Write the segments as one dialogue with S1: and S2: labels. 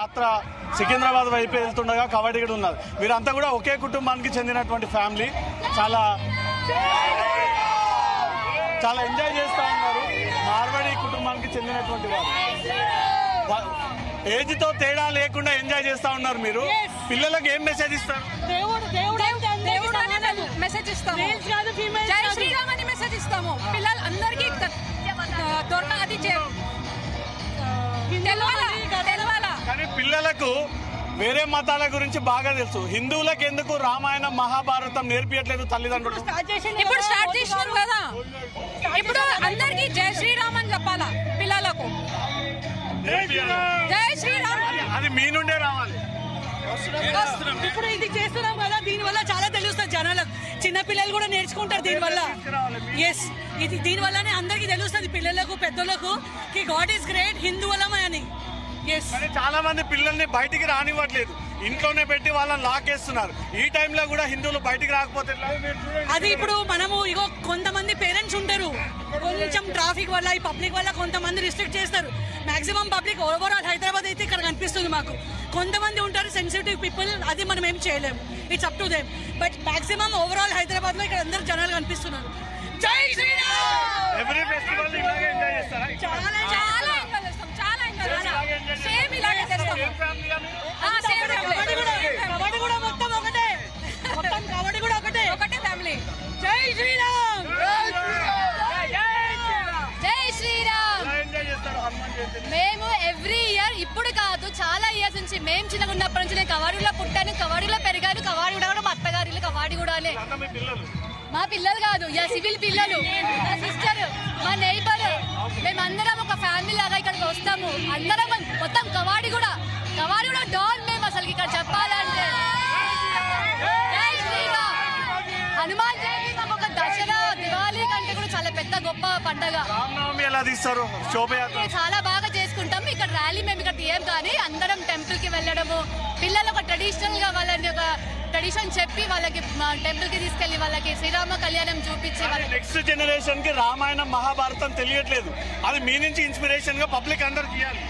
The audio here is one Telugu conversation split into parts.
S1: యాత్ర సికింద్రాబాద్ వైపు వెళ్తుండగా కవాడిగడ ఉన్నారు. వీరంతా కూడా ఒకే కుటుంబానికి చెందినటువంటి ఫ్యామిలీ. చాలా చాలా ఎంజాయ్ చేస్తూ ఉన్నారు. మార్వాడి కుటుంబానికి చెందినటువంటి వారు ఏజ్ తో తేడా లేకుండా ఎంజాయ్ చేస్తా ఉన్నారు. మీరు పిల్లలకు ఏం మెసేజ్ ఇస్తారు?
S2: మెసేజ్ ఇస్తాము, జై శ్రీరామ్ అని మెసేజ్ ఇస్తాము. పిల్లలందరికీ అది తెలవాలా.
S1: కానీ పిల్లలకు వేరే మతాల గురించి బాగా తెలుసు. హిందువులకు ఎందుకు రామాయణం మహాభారతం నేర్పియట్లేదు తల్లిదండ్రులు?
S2: ఇప్పుడు స్టార్ట్ చేసినారు కదా. ఇప్పుడు అందరికి జై శ్రీరామ్ అని చెప్పాలా పిల్లలకు. జై శ్రీరామ్
S1: అది మీ నుండే రావాలి.
S3: ఇప్పుడు ఇది చేస్తున్నాం కదా, దీని వల్ల చాలా తెలుస్తుంది జనాలకు. చిన్న పిల్లలు కూడా నేర్చుకుంటారు దీనివల్ల. ఎస్, ఇది దీని వల్లనే అందరికి తెలుస్తుంది, పిల్లలకు పెద్దలకు, కి గాడ్ ఈస్ గ్రేట్, హిందువులమే అని.
S1: చాలా మంది పిల్లల్ని బయటికి రానివ్వట్లేదు, ఇంట్లోనే పెట్టి వాళ్ళని లాకేస్తున్నారు. ఈ టైంలో కూడా హిందువులు బయటికి రాకపోతే
S3: అది ఇప్పుడు మనము ఇగో కొంతమంది పేరెంట్స్ ఉంటారు, కొంచెం ట్రాఫిక్ వల్ల ఈ పబ్లిక్ వల్ల కొంతమంది రిస్ట్రిక్ట్ చేస్తారు. మాక్సిమం పబ్లిక్ ఓవరాల్ హైదరాబాద్ అయితే ఇక్కడ కనిపిస్తుంది మాకు. కొంతమంది ఉంటారు సెన్సిటివ్ పీపుల్, అది మనం ఏం చేయలేము, it's up to them. But maximum overall Hyderabad లో ఇక్కడ అందరు జనాలు కనిపిస్తున్నారు. జై శ్రీరామ్.
S1: ఎవ్రీ ఫెస్టివల్ ఇలాగే ఎంజాయ్ చేస్తారా?
S2: చాలా సేమ్ ఇలాగే చేస్తాము.
S3: కబడ్డీ కూడా మొత్తం ఒకటే, కబడ్డీ కూడా ఒకటే ఫ్యామిలీ. జై శ్రీరామ్.
S2: జై శ్రీరామ్. మేము ఎవ్రీ ఇయర్, ఇప్పుడు కాదు చాలా ఇయర్స్ నుంచి, మేము చిన్నగా ఉన్నప్పటి నుంచి, నేను కవాడిలో పుట్టాను, కవాడిలో పెరిగాను. కవాడి కూడా మా అత్తగారి కవాడి కూడానే. మా పిల్లలు కాదు, సివిల్ పిల్లలు, మా సిస్టర్, మా నైబర్, మేమందరం ఒక ఫ్యామిలీ లాగా ఇక్కడికి వస్తాము. అందరం మొత్తం కవాడి కూడా డాన్ మేము అసలు ఇక్కడ చెప్పాలంటే. జై శ్రీరామ్. హనుమాన్ జయంతి మాకు ఒక దసరా, దివాళీ కంటే కూడా చాలా పెద్ద గొప్ప పండగ. చాలా బాగా చేసుకుంటాం. ఇక్కడ ర్యాలీ మేము ఇక్కడ తీయం, కానీ అందరం టెంపుల్ కి వెళ్ళడము, పిల్లలు ఒక ట్రెడిషనల్ గా వాళ్ళని ఒక ట్రెడిషన్ చెప్పి వాళ్ళకి టెంపుల్ కి తీసుకెళ్లి వాళ్ళకి శ్రీరామ కళ్యాణం చూపించి.
S1: నెక్స్ట్ జనరేషన్ కి రామాయణం మహాభారతం తెలియట్లేదు, అది మీ నుంచి ఇన్స్పిరేషన్ గా పబ్లిక్ అందరికి ఇవ్వాలి.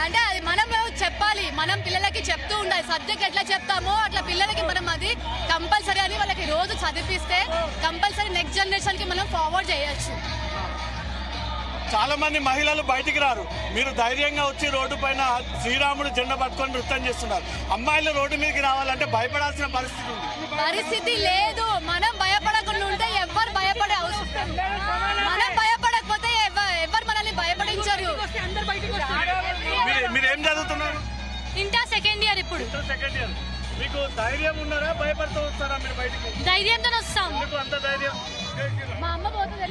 S2: అంటే అది మనం చెప్పాలి, మనం పిల్లలకి చెప్తూ ఉండాలి. సబ్జెక్ట్ ఎట్లా చెప్తామో అట్లా పిల్లలకి మనం అది కంపల్సరీ అని వాళ్ళకి రోజు చదివిస్తే కంపల్సరీ నెక్స్ట్ జనరేషన్ కి మనం ఫార్వర్డ్ చేయొచ్చు.
S1: చాలా మంది మహిళలు బయటికి రారు, మీరు ధైర్యంగా వచ్చి రోడ్డు పైన శ్రీరాముడు జెండా పట్టుకొని నృత్యం చేస్తున్నారు. అమ్మాయిలు రోడ్డు మీదకి రావాలంటే భయపడాల్సిన
S2: పరిస్థితి లేదు. మనం భయపడకుండా ఉంటే ఎవరు భయపడే అవసరం, మనం భయపడకపోతే ఎవరు మనల్ని భయపడించారు.
S1: మీరు ఏం చదువుతున్నారు?
S2: Inter second year. ఇప్పుడు
S1: సెకండ్ ఇయర్. మీకు ధైర్యం ఉన్నారా, భయపడుతూ వస్తారా మీరు బయటికి?
S2: ధైర్యంతో వస్తాం.
S1: అంత ధైర్యం.
S2: మా అమ్మ పోతుంది.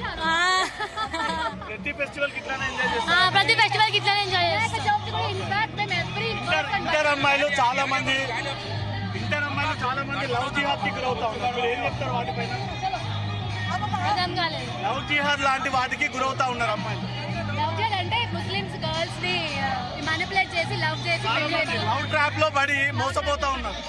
S1: ప్రతి ఫెస్టివల్ కి ఇట్లానే ఎంజాయ్ చేస్తాం.
S2: ప్రతి ఫెస్టివల్ కి ఇట్లానే ఎంజాయ్ చేస్తాం.
S1: ఇంటర్ అమ్మాయిలు చాలా మంది లవ్ జిహాద్ కి గురవుతా ఉన్నారు. మీరు ఏం చెప్తారు వాటిపైన? లవ్ జిహాద్ లాంటి వాటికి గురవుతా ఉన్నారు అమ్మాయిలు.
S2: లవ్ జిహాద్ అంటే ముస్లిమ్స్ గర్ల్స్ ని మానిపులేట్ చేసి లవ్
S1: లవ్ ట్రాప్ లో పడి మోసపోతా ఉన్నారు.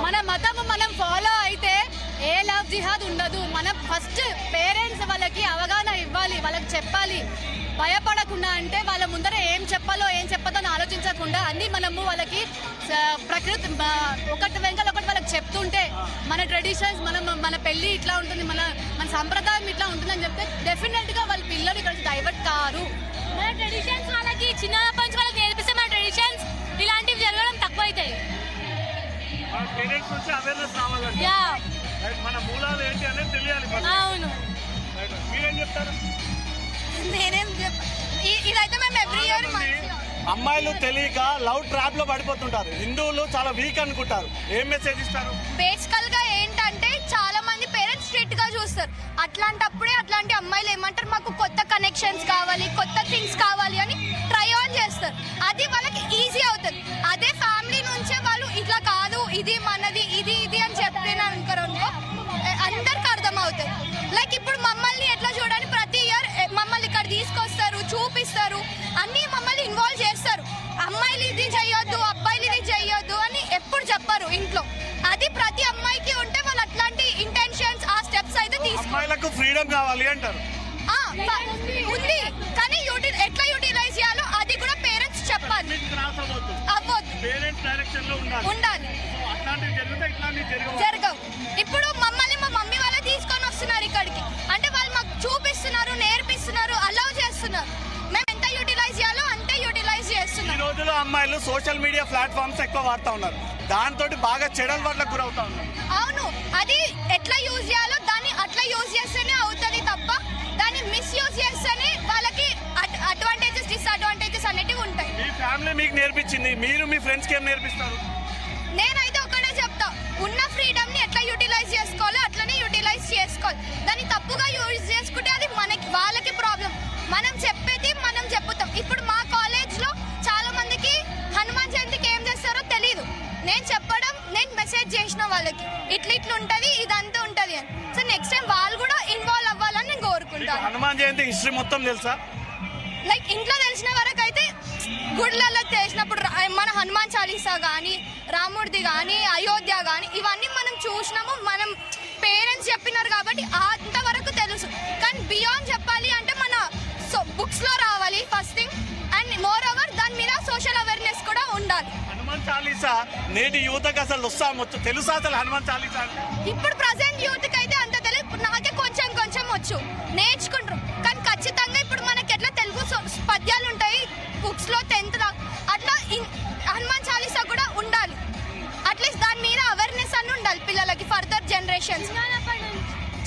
S2: మన మతం మనం ఫాలో అయితే ఏ లవ్ జిహాద్ ఉండదు. మనం ఫస్ట్ పేరెంట్స్ వాళ్ళకి అవగాహన ఇవ్వాలి, వాళ్ళకి చెప్పాలి. భయపడకుండా అంటే వాళ్ళ ముందర ఏం చెప్పాలో ఏం చెప్పదో అని ఆలోచించకుండా అన్ని మనము వాళ్ళకి ప్రకృతి ఒకటి వెంకలు ఒకటి వాళ్ళకి చెప్తుంటే, మన ట్రెడిషన్స్, మన పెళ్లి ఇట్లా ఉంటుంది, మన సంప్రదాయం ఇట్లా ఉంటుందని చెప్తే డెఫినెట్ గా వాళ్ళ పిల్లలు ఇక్కడ డైవర్ట్ కారు. మన ట్రెడిషన్స్ వాళ్ళకి చిన్నప్పటి నుంచి వాళ్ళకి నేర్పిస్తే మన ట్రెడిషన్స్ ఇలాంటివి జరగడం తక్కువ అవుతాయి. అవును.
S1: మీరేం చెప్తారు?
S2: నేనేం ఇదైతే మేము ఎవ్రీ ఇయర్
S1: అమ్మాయిలు తెలియక లవ్ ట్రాప్ లో పడిపోతుంటారు. హిందువులు చాలా వీక్ అనుకుంటారు. ఏం మెసేజ్ ఇస్తారు?
S2: బేసికల్ గా ఏంటంటే చాలా మంది పేరెంట్స్ స్ట్రిక్ట్ గా చూస్తారు. అట్లాంటప్పుడే అట్లాంటి అమ్మాయిలు ఏమంటారు, మాకు కొత్త కనెక్షన్స్ కావాలి, కొత్త థింగ్స్ కావాలి అని ట్రై ఆన్ చేస్తారు. అది వాళ్ళకి ఈజీ అవుతుంది. అదే ఫ్యామిలీ నుంచే వాళ్ళు ఇట్లా కాదు, ఇది మనది, ఇది ఇది అని చెప్పినారు అనుకో, అందరికి అర్థం అవుతుంది. లైక్ ఇప్పుడు మమ్మల్ని ఎట్లా చూడండి, ప్రతి ఇయర్ మమ్మల్ని ఇక్కడ తీసుకొస్తారు, చూపిస్తారు, అన్ని మమ్మల్ని ఇన్వాల్వ్ చేస్తారు. అమ్మాయిలు ఇది చెయ్యొద్దు, అబ్బాయిలు ఇది చెయ్యొద్దు అని ఎప్పుడు చెప్పారు ఇంట్లో. అది ప్రతి అమ్మాయికి ఉంటే వాళ్ళు అట్లాంటి ఇంటెన్షన్స్, ఆ స్టెప్స్ అయితే తీసుకుంటారు.
S1: అమ్మాయిలకు ఫ్రీడమ్ కావాలి అంటారు.
S2: ఉంది, కానీ ఎట్లా యూటిలైజ్ చేయాలో అది కూడా పేరెంట్స్ చెప్పాలి. అవ్వద్దు,
S1: పేరెంట్స్ డైరెక్షన్ లో
S2: ఉండాలి.
S1: అట్లాంటివి జరిగితే ఇట్లాంటివి
S2: జరగవు. ఇప్పుడు మమ్మల్ని మా మమ్మీ వాళ్ళే తీసుకొని వస్తున్నారు ఇక్కడికి, అంటే వాళ్ళు మాకు చూపిస్తున్నారు, నేర్పిస్తున్నారు, అలౌ చేస్తున్నారు. మేము ఎంత యూటిలైజ్ చేయాలో అంతే యూటిలైజ్
S1: ఈ
S2: చేస్తున్నాం.
S1: రోజుల్లో అమ్మాయిలు సోషల్ మీడియా ప్లాట్ఫామ్స్ ఎక్కువ వాడుతూ ఉన్నారు. దాంతో బాగా చెడల వల్ల గురవుతా ఉన్నారు.
S2: అవును, అది ఎట్లా యూజ్ చేయాలో దాన్ని అట్లా యూజ్ చేస్తేనే అవుతుంది తప్ప దాన్ని మిస్యూజ్ చేస్తేనే వాళ్ళకి అడ్వాంటేజెస్, డిస్అడ్వాంటేజెస్ అనేటివి ఉంటాయి.
S1: మీ ఫ్యామిలీ మీకు నేర్పించింది, మీరు మీ ఫ్రెండ్స్కి ఏం నేర్పిస్తారు?
S2: నేనైతే ఒకటే చెప్తా, ఉన్న ఫ్రీడమ్ ని ఎట్లా యూటిలైజ్ చేసుకోవాలో అట్లనే యూటిలైజ్ చేసుకోవాలి. దాన్ని తప్పుగా యూజ్ చేసుకుంటే అది మనకి వాళ్ళకి ప్రాబ్లం. మనం చెప్పేది మనం చెప్పుతాం. ఇప్పుడు మా కాలేజ్ లో చాలా మందికి హనుమాన్ జయంతికి ఏం చేస్తారో తెలీదు. నేను చెప్పడం, నేను మెసేజ్ చేసిన వాళ్ళకి ఇట్లా ఉంటది, ఇదంతా ఉంటది అని. సో నెక్స్ట్ టైం వాళ్ళు కూడా ఇన్వాల్వ్ అవ్వాలని నేను కోరుకుంటాను.
S1: హనుమాన్ జయంతి హిస్టరీ మొత్తం తెలుసా?
S2: లైక్ ఇంట్లో తెలిసిన వరకు అయితే గుడిలలో చేసినప్పుడు మన హనుమాన్ చాలీసా కానీ, రాముడిది కానీ, అయోధ్య కానీ ఇవన్నీ మనం చూసినాము. మనం పేరెంట్స్ చెప్పినారు కాబట్టి అంతవరకు తెలుసు. కానీ బియాండ్ చెప్పాలి అంటే మన బుక్స్ లో రావాలి first thing. And more over దాని మీద సోషల్ అవేర్నెస్ కూడా ఉండాలి.
S1: హనుమాన్ చాలీసా నేటి యువతకు అసలు తెలుసా అసలు హనుమాన్ చాలీసా?
S2: ఇప్పుడు ప్రజెంట్ యూత్ కి అయితే అంత తెలియదు. ఇప్పుడు నాకే కొంచెం కొంచెం వచ్చు, నేర్చుకుంటారు. కానీ ఖచ్చితంగా ఇప్పుడు మనకి ఎట్లా తెలుగు పద్యాలు ఉంటాయి బుక్స్ లో 10th దాకా, అట్లా హనుమాన్ చాలీసా కూడా ఉండాలి. అట్లీస్ట్ దాని మీద అవేర్నెస్ అని ఉండాలి పిల్లలకి, ఫర్దర్ జనరేషన్స్.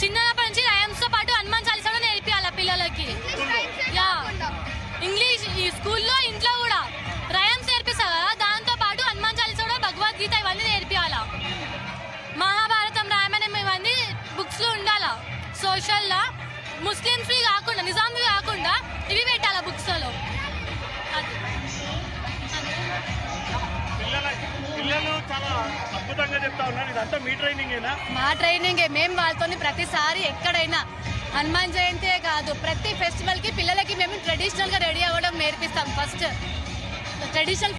S4: చిన్నప్పటి నుంచి రైమ్స్ తో పాటు హనుమాన్ చాలీసా కూడా నేర్పియాలి పిల్లలకి. ఇంగ్లీష్ ఈ స్కూల్లో, ఇంట్లో కూడా రైమ్స్ నేర్పిస్తారు కదా, దాంతో పాటు హనుమాన్ చాలీసా కూడా, భగవద్గీత ఇవన్నీ నేర్పియాలా. మహాభారతం, రామాయణం ఇవన్నీ బుక్స్ లో ఉండాలా. సోషల్ లా ముస్లిమ్స్ కాకుండా, నిజాంవి కాకుండా ఇవి పెట్టాలా బుక్స్ లో.
S1: పిల్లలు చాలా అద్భుతంగా చెప్తా ఉన్నారు. ఇదంతా మీ ట్రైనింగేనా?
S3: మా ట్రైనింగ్ మేము వాళ్ళతో ప్రతిసారి ఎక్కడైనా హనుమాన్ జయంతే కాదు, ప్రతి ఫెస్టివల్ కి పిల్లలకి మేము ట్రెడిషనల్ గా రెడీ అవ్వడం నేర్పిస్తాం. First traditional